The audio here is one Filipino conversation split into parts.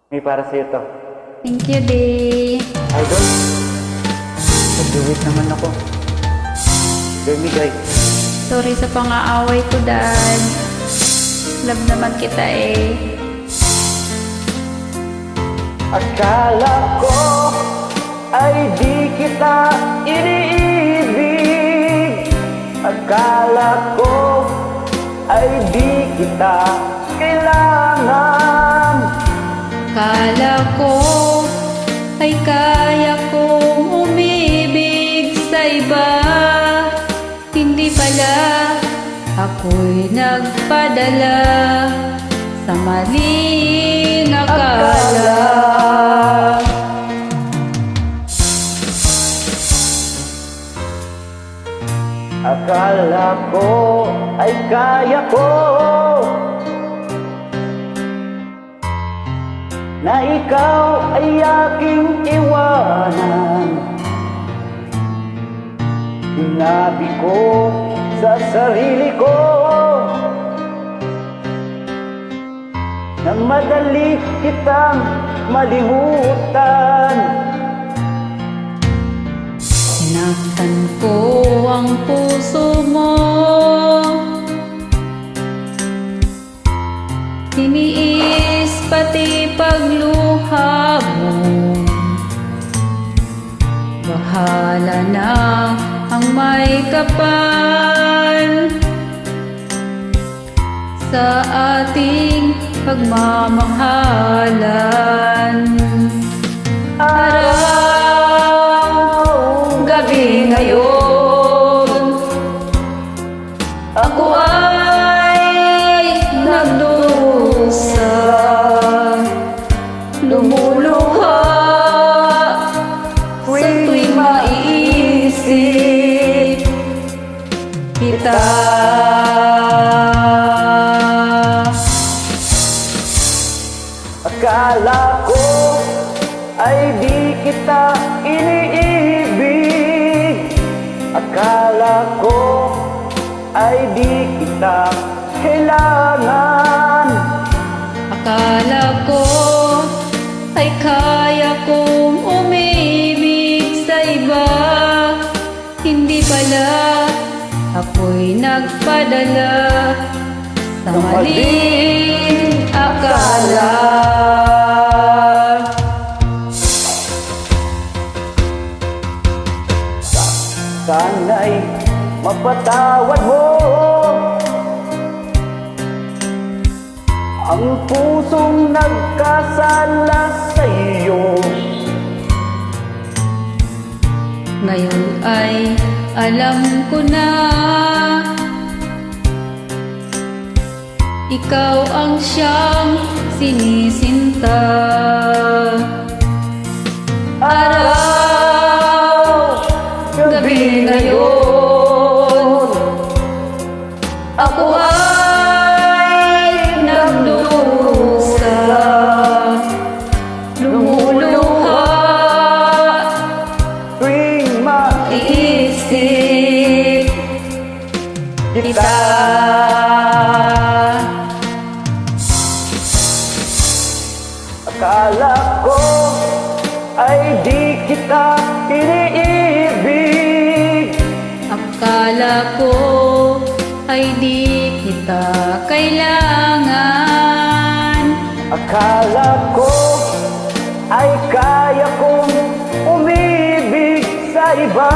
May para sa'yo to. Thank you, Day. Idol, nag-do-it naman ako. Bigay. Sorry sa pang-aaway ko, Dad. Love naman kita eh. Akala ko ay di kita iniibig. Akala ko ay di kita kailangan. Akala ko ay kaya kong umibig sa iba. Hindi pala ako'y nagpadala sa maling akala. Akala ko ay kaya ko na ikaw ay aking iwanan. Sinabi ko sa sarili ko na madali kitang malimutan. Sinaktan ko ang puso mo, tiniis pati pagluha mo. Bahala na ang may kapal sa ating pagmamahalan. Araw, gabi ngayon, ako ay nagdurusa, lumuluha sa tuwing maiisip kita. Akala ko ay di kita iniibig. Akala ko ay di kita kailangan. Akala ko ay kaya kong umibig sa iba. Hindi pala ako'y nagpadala sa maling akala. Sana'y mapatawad mo ang pusong nagkasala sa iyo. Ngayon ay alam ko na ikaw ang siyang sinisinta. Araw, gabi ngayon, ako ay nagdurusa, lumuluha Tuwing iisip kita. Akala ko ay di kita iniibig. Akala ko ay di kita kailangan. Akala ko ay kaya kong umibig sa iba.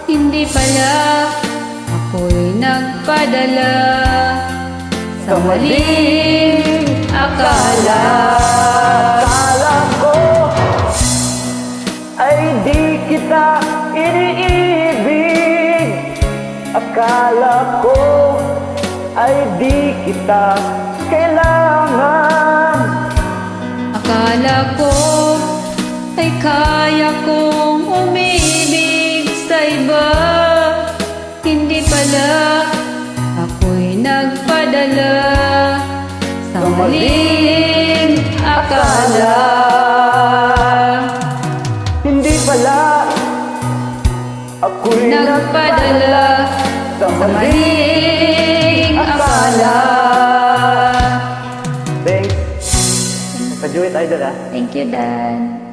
Hindi pala ako'y nagpadala sa maling akala. Akala ko ay di kita iniibig. Akala ko ay di kita kailangan. Akala ko ay kaya kong umibig sa iba. Hindi pala ako'y nagpadala sa maling akala. Hindi pala ako'y Nagpadala sa sa maling akala. Thanks. Graduate idol, ah. Thank you, Dad.